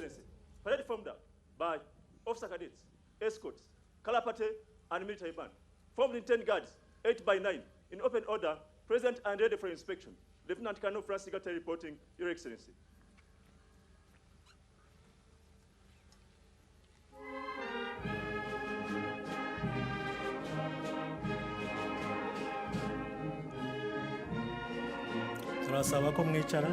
Excellency, parade formed up by officer cadets, escorts, color party, and military band, formed in 10 guards, 8 by 9, in open order, present and ready for inspection. Lieutenant Colonel Francis Gatare reporting, Your Excellency. Turasaba ko mwicara.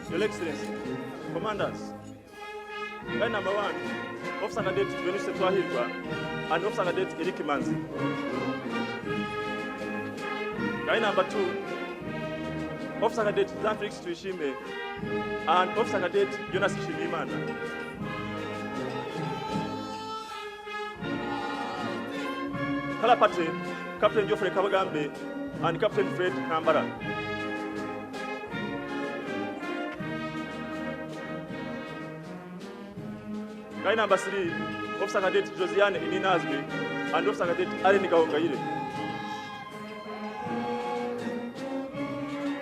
Your Excellency, Commanders, guy number 1, Officer Cadet Venus Twahirwa, and Officer Cadet Eric Manzi. Guy number 2, Officer Cadet Jean-Felix Tuishime, and Officer Cadet Jonas Shimimana. Color party, Captain Geoffrey Kabagambe and Captain Fred Kambara. Guy number 3, Officer Cadet Josiane Ininazmi and Officer Cadet Irene Gaongaire.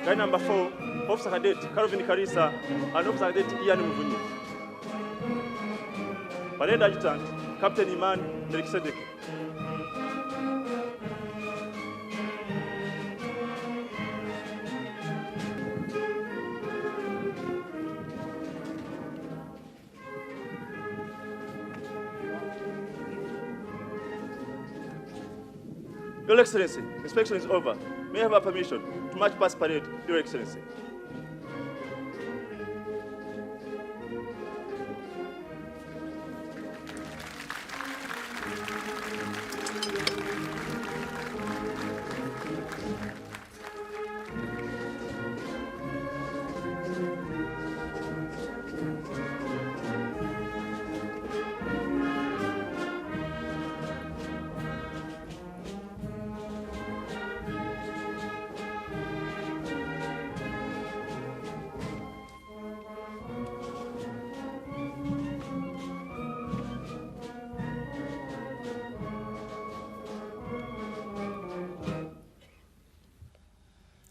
Guy number 4, Officer Cadet Calvin Karisa and Officer Cadet Ian Muvunyi. Parade Adjutant, Captain Iman Melkisedek. Your Excellency, inspection is over. May I have a permission to march past parade, Your Excellency?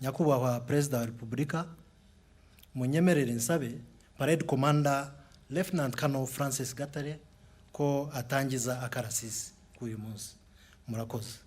Nyakubahwa Perezida wa Repubulika, munyemerere nsabe Parade Commander Lieutenant Colonel Francis Gatare ko atangiza akarasisi k'uyu munsi. Murakoze.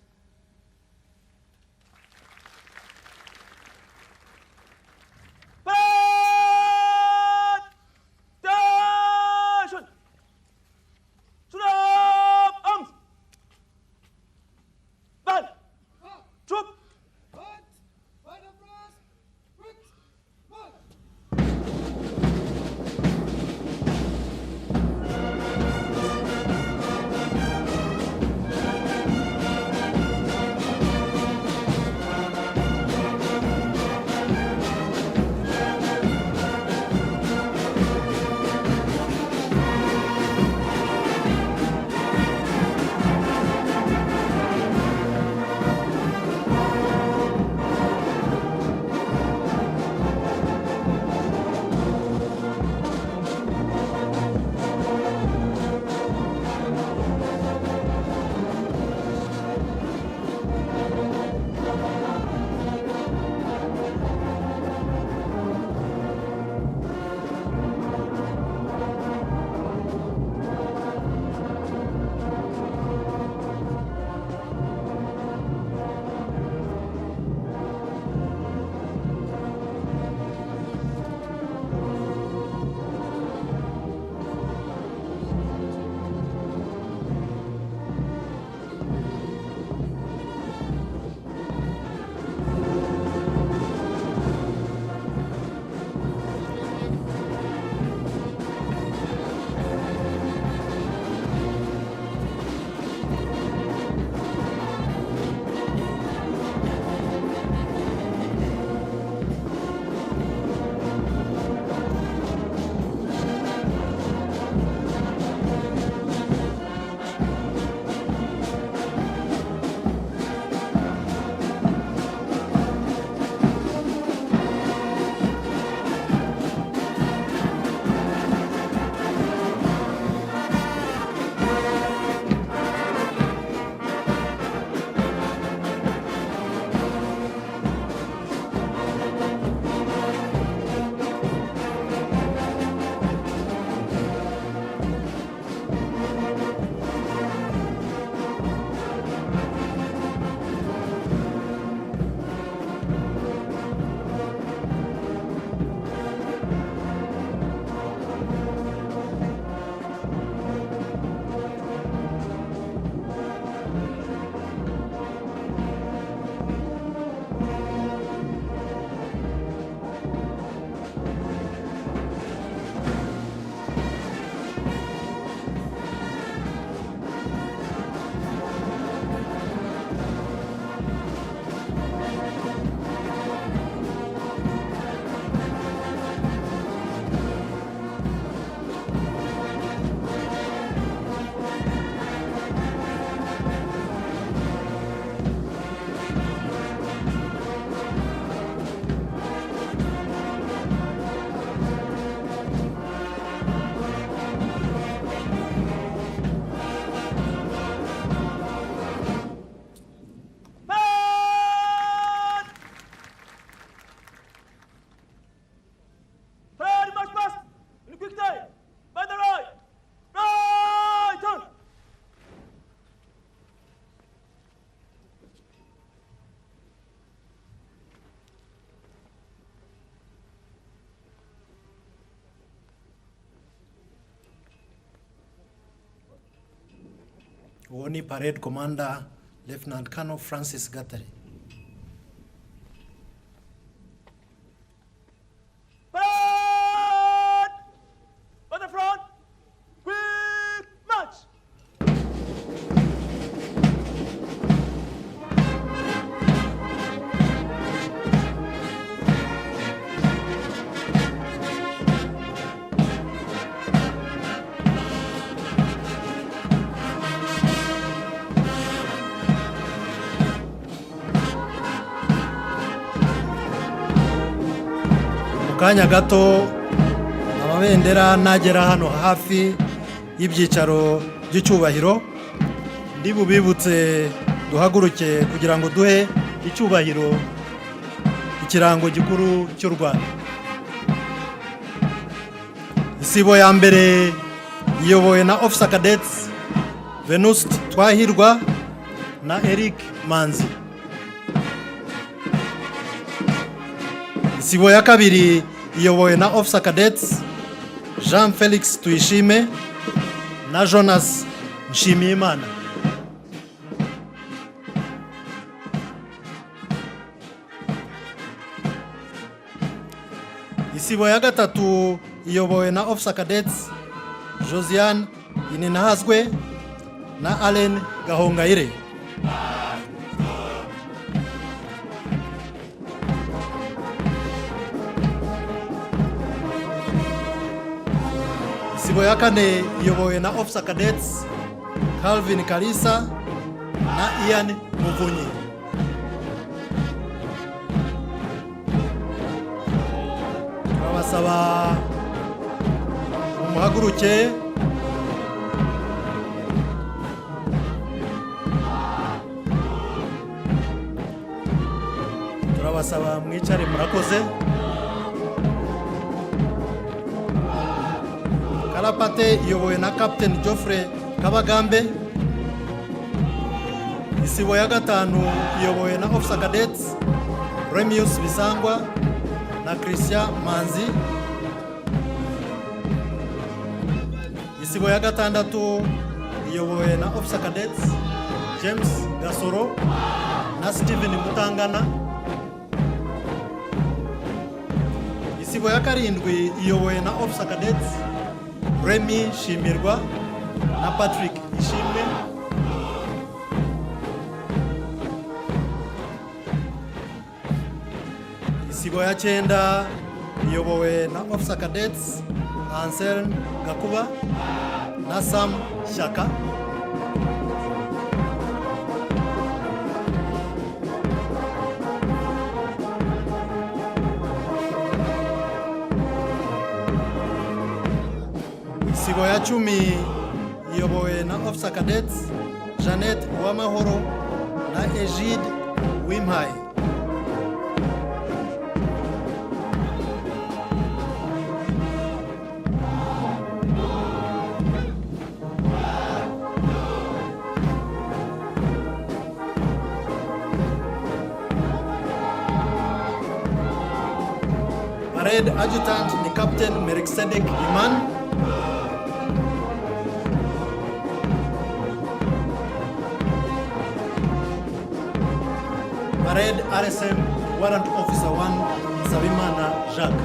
uwo ni Parade Commander Lieutenant Colonel Francis Gatare. Parade! On the front! Quick march! Kanya gato amabendera nagera hano hafi y'ibyicaro by'icyubahiro ndi bubibutse duhaguruke kugira ngo duhe icyubahiro ikirango gikuru cy'u Rwanda. Isibo ya mbere iyobowe na Officer Cadets Venuste Twahirwa na Eric Manzi. Isibo ya kabiri iyobowe na Officer Cadets Jean Felix Tuyishime na Jonas Nshimiyimana. Isibo ya gatatu iyobowe na Officer Cadets Josiane Ininahazwe na Allen Gahongayire. Isibo ya kane iyobowe na Officer Cadets Calvin Kalisa na Ian Muvunyi. Turabasaba umuhaguruke turabasaba mwicare murakoze. Kalapate iyobowe na Captain Geoffrey Kabagambe. Isibo ya gatanu iyobowe na Officer Cadets Remius Bisangwa na Christian Manzi. Isibo ya gatandatu iyobowe na Officer Cadets James Gasoro na Steven Mutangana. Isibo ya karindwi iyobowe na Officer Cadets Remy Shimirwa na Patrick Ishimwe. Isibo ya cyenda iyobowe na Officer Cadets Anselm Gakuba na Sam Shaka. Isibo ya cumi iyobowe na Officer Cadets Jeannette Uwamahoro na Egide Wimhaye. Parade Adjutant ni Captain Melkisedek Iman. Parade RSM Warrant Officer 1 Sabimana Jacques.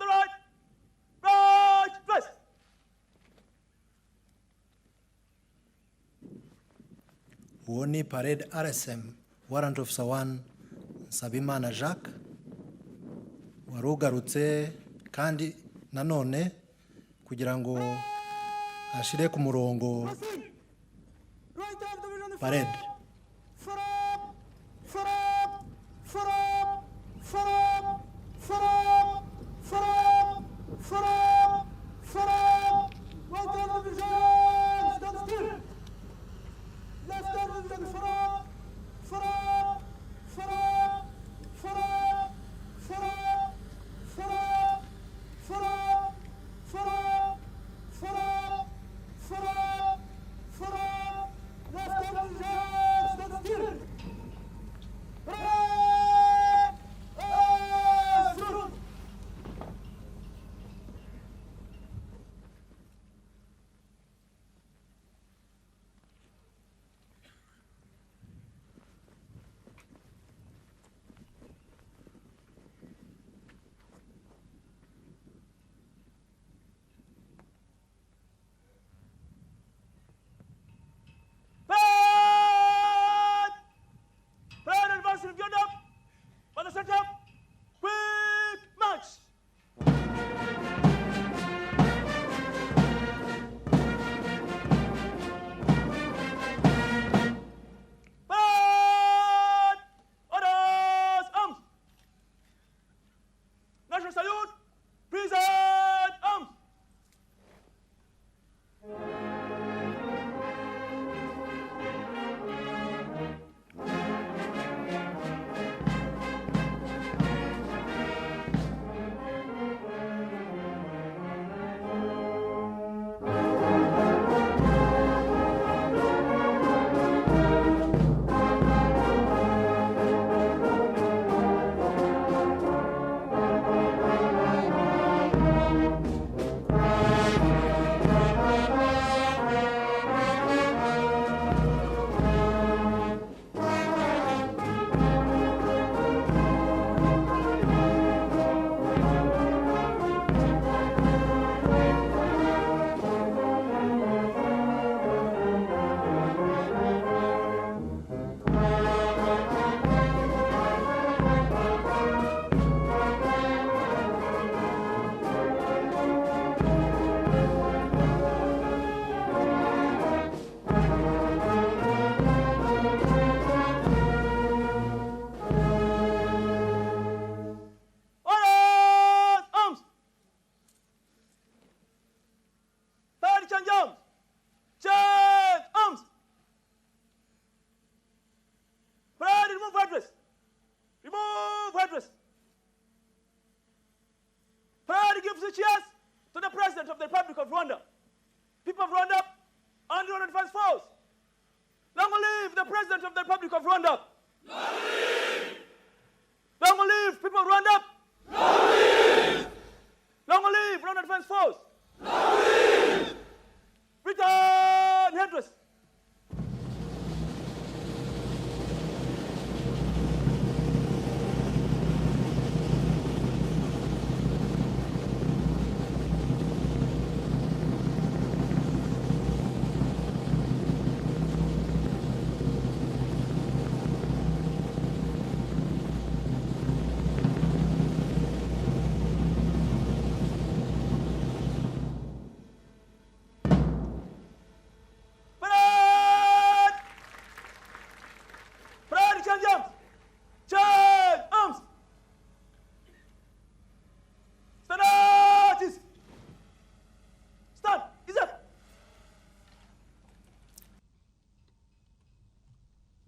right. Right, first. Uwo ni Parade RSM Warrant Officer 1 Nsabimana Jacques warugarutse kandi nanone kugira ngo ashire ku murongo Parade.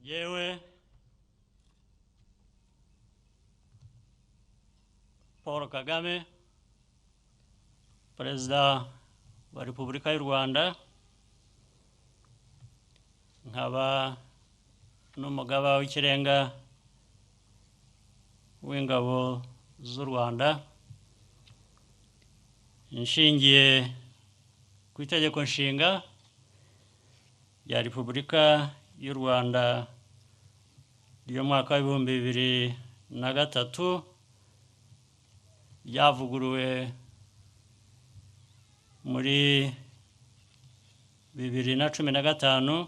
Yewe Paul Kagame, Perezida wa Repubulika y'u Rwanda, nkaba n'umugaba w'ikirenga w'ingabo z'u Rwanda, inshingiye ku itegeko nshinga rya Repubulika y'u Rwanda ry'umwaka wa 2003 ryavuguruwe muri 2015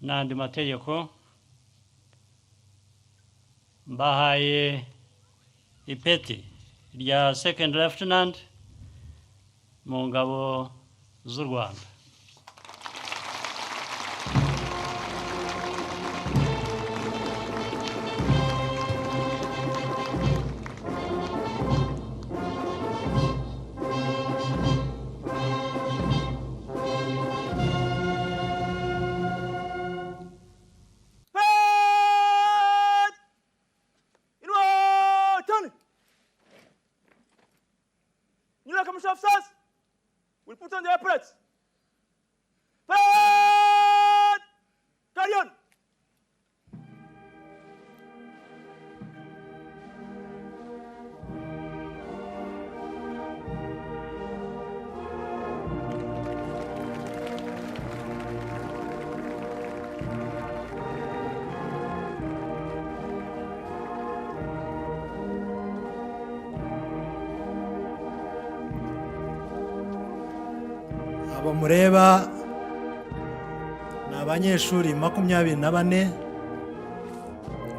n'andi mategeko, mbahaye ipeti rya second lieutenant mu ngabo z'u Rwanda. Officers will put on their aprons. Forward! Carry on! Abo mureba ni abanyeshuri 24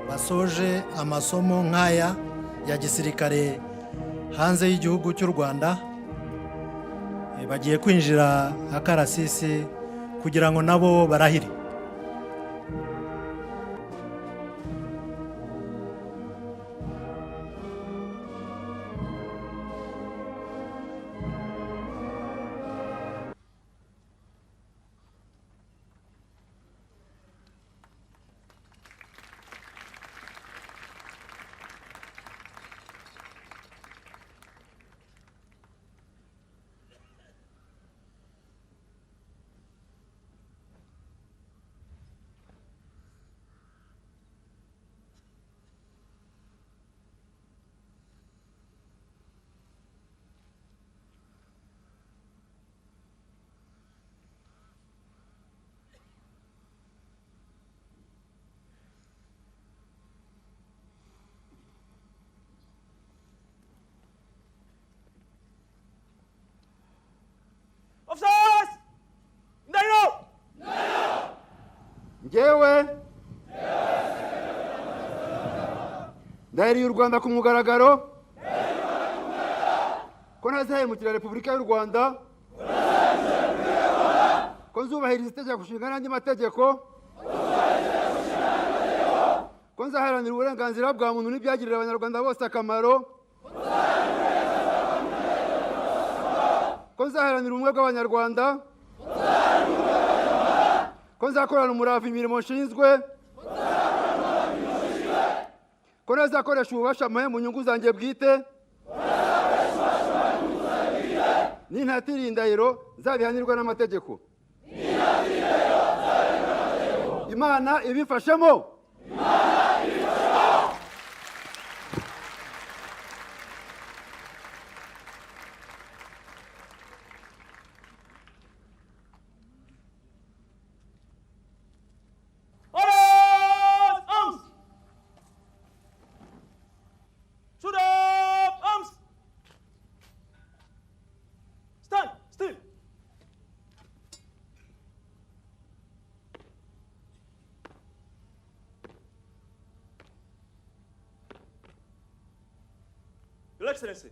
basoje amasomo nk'aya ya gisirikare hanze y'igihugu cy'u Rwanda, bagiye kwinjira akarasisi kugira ngo nabo barahire. Officers! Ndahiro! Njyewe ndahiriye u Rwanda ku mugaragaro ko ntazahemukira Repubulika y'u Rwanda, ko nzubahiriza itegeko nshinga n'andi mategeko, ko nzaharanira uburenganzira bwa muntu n'ibyagirira abanyarwanda bose akamaro, ko nzaharanira ubumwe bw'abanyarwanda, ko nzakorana umurava imirimo nshinzwe, ko nazakoresha ububasha mpaye mu nyungu zanjye bwite, nintatira indahiro nzabihanirwa n'amategeko. Imana ibifashemo. Your Excellency,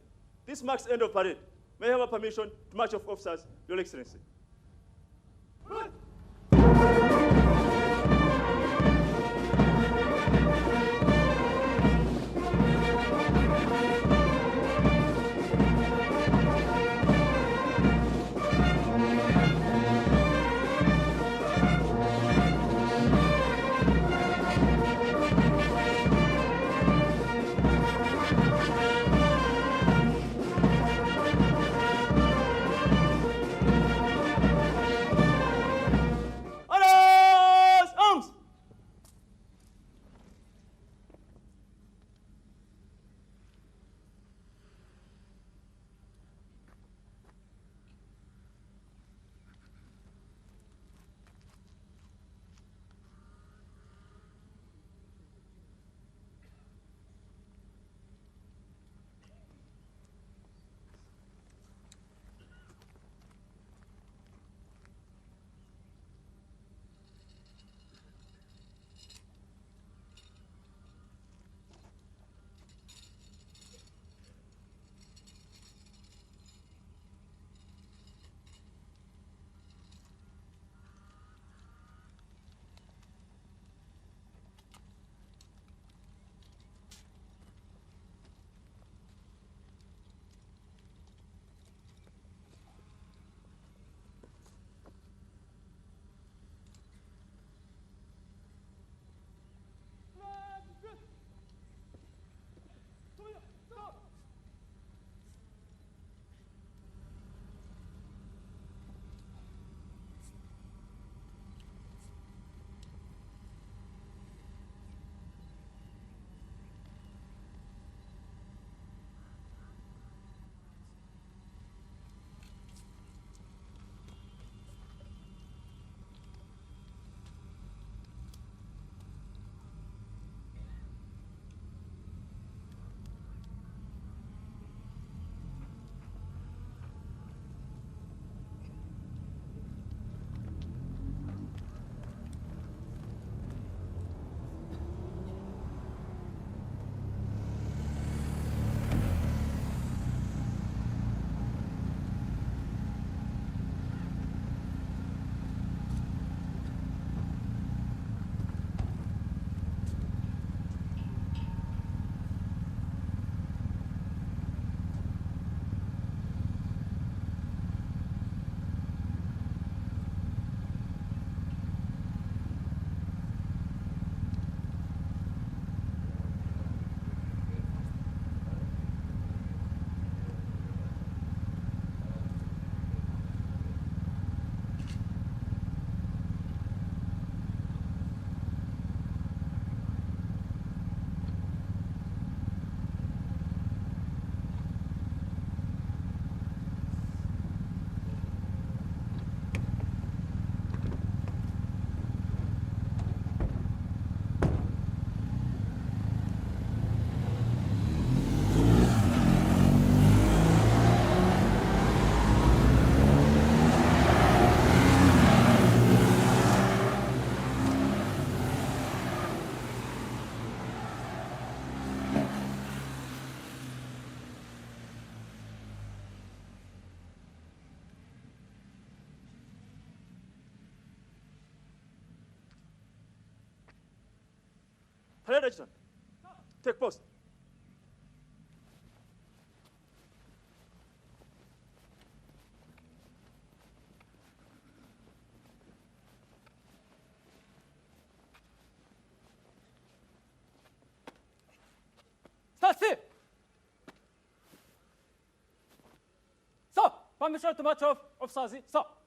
this marks end of parade. May I have a permission to march off officers, Your Excellency? Parade adjutant, take post. Stand still! Stop! Permission to march off, Sazi. Stop!